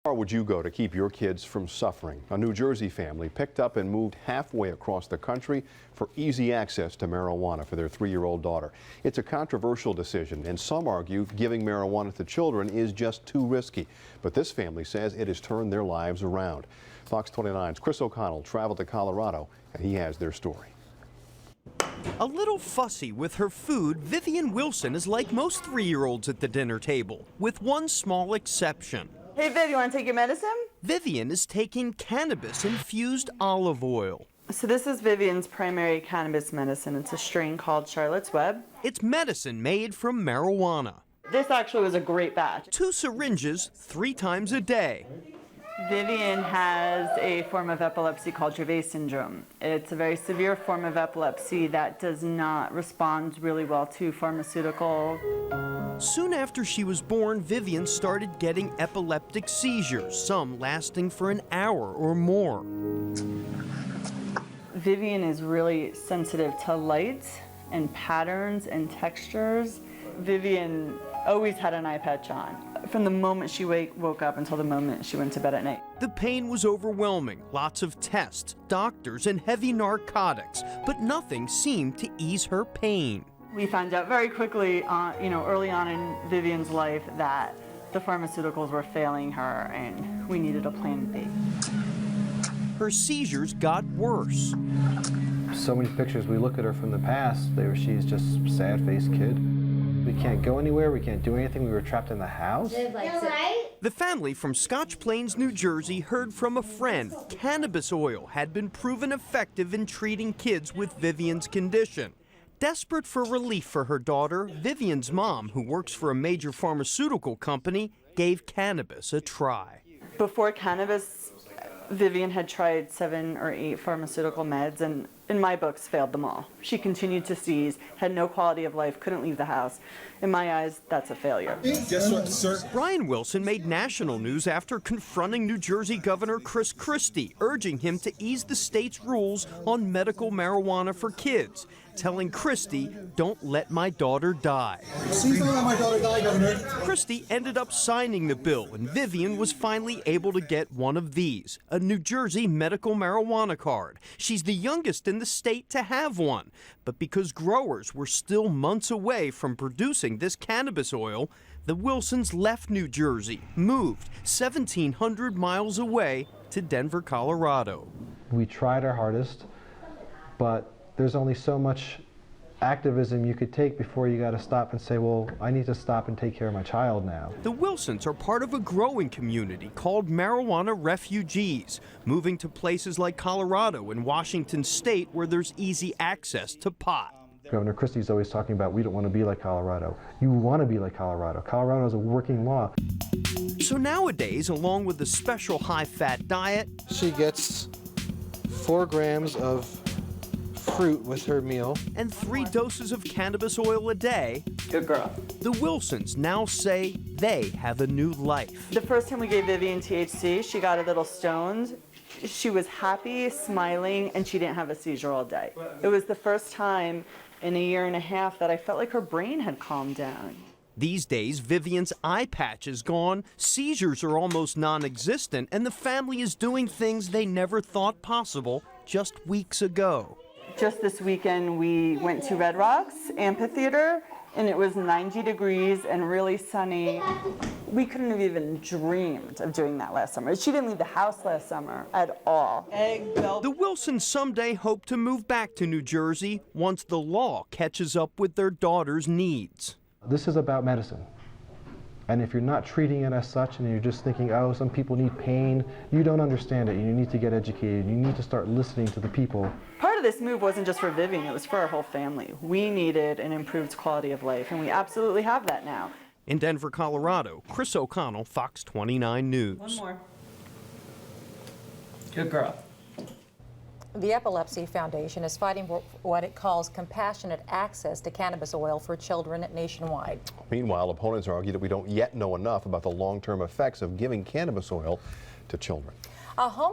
How far would you go to keep your kids from suffering? A New Jersey family picked up and moved halfway across the country for easy access to marijuana for their 3-year-old daughter. It's a controversial decision, and some argue giving marijuana to children is just too risky. But this family says it has turned their lives around. Fox 29's Chris O'Connell traveled to Colorado, and he has their story. A little fussy with her food, Vivian Wilson is like most 3-year-olds at the dinner table, with one small exception. Hey, Viv, you want to take your medicine? Vivian is taking cannabis-infused olive oil. So this is Vivian's primary cannabis medicine. It's a strain called Charlotte's Web. It's medicine made from marijuana. This actually was a great batch. 2 syringes 3 times a day. Vivian has a form of epilepsy called Dravet syndrome. It's a very severe form of epilepsy that does not respond really well to pharmaceutical. Soon after she was born, Vivian started getting epileptic seizures, some lasting for an hour or more. Vivian is really sensitive to light and patterns and textures. Vivian always had an eye patch on, from the moment she woke up until the moment she went to bed at night. The pain was overwhelming, lots of tests, doctors, and heavy narcotics, but nothing seemed to ease her pain. We found out very quickly, early on in Vivian's life, that the pharmaceuticals were failing her and we needed a plan B. Her seizures got worse. So many pictures we look at her from the past, she's just a sad-faced kid. We can't go anywhere, we can't do anything, we were trapped in the house. The family from Scotch Plains, New Jersey heard from a friend cannabis oil had been proven effective in treating kids with Vivian's condition. Desperate for relief for her daughter, Vivian's mom, who works for a major pharmaceutical company, gave cannabis a try. Before cannabis, Vivian had tried 7 or 8 pharmaceutical meds and, in my books, failed them all. She continued to seize, had no quality of life, couldn't leave the house. In my eyes, that's a failure. Guess what, sir? Brian Wilson made national news after confronting New Jersey Governor Chris Christie, urging him to ease the state's rules on medical marijuana for kids, telling Christie, "Don't let my daughter die." Please don't let my daughter die, Governor. Christie ended up signing the bill, and Vivian was finally able to get one of these, a New Jersey medical marijuana card. She's the youngest in the state to have one, but because growers were still months away from producing this cannabis oil, the Wilsons left New Jersey, moved 1,700 miles away to Denver, Colorado. We tried our hardest, but there's only so much activism you could take before you got to stop and say, well, I need to stop and take care of my child now. The Wilsons are part of a growing community called marijuana refugees, moving to places like Colorado and Washington State where there's easy access to pot. Governor Christie's always talking about we don't want to be like Colorado. You want to be like Colorado. Colorado has a working law. So nowadays, along with the special high-fat diet, She gets 4 grams of fruit with her meal and 3 doses of cannabis oil a day, Good girl. the Wilsons now say they have a new life. The first time we gave Vivian THC, she got a little stoned. She was happy, smiling, and she didn't have a seizure all day. It was the first time in 1.5 years that I felt like her brain had calmed down. These days, Vivian's eye patch is gone, seizures are almost non-existent, and the family is doing things they never thought possible just weeks ago. Just this weekend, we went to Red Rocks Amphitheater, and it was 90 degrees and really sunny. We couldn't have even dreamed of doing that last summer. She didn't leave the house last summer at all. The Wilsons someday hope to move back to New Jersey once the law catches up with their daughter's needs. This is about medicine. And if you're not treating it as such and you're just thinking, oh, some people need pain, you don't understand it. You need to get educated. You need to start listening to the people. Part of this move wasn't just for Vivian, it was for our whole family. We needed an improved quality of life, and we absolutely have that now. In Denver, Colorado, Chris O'Connell, Fox 29 News. One more. Good girl. The Epilepsy Foundation is fighting for what it calls compassionate access to cannabis oil for children nationwide. Meanwhile, opponents argue that we don't yet know enough about the long-term effects of giving cannabis oil to children. A home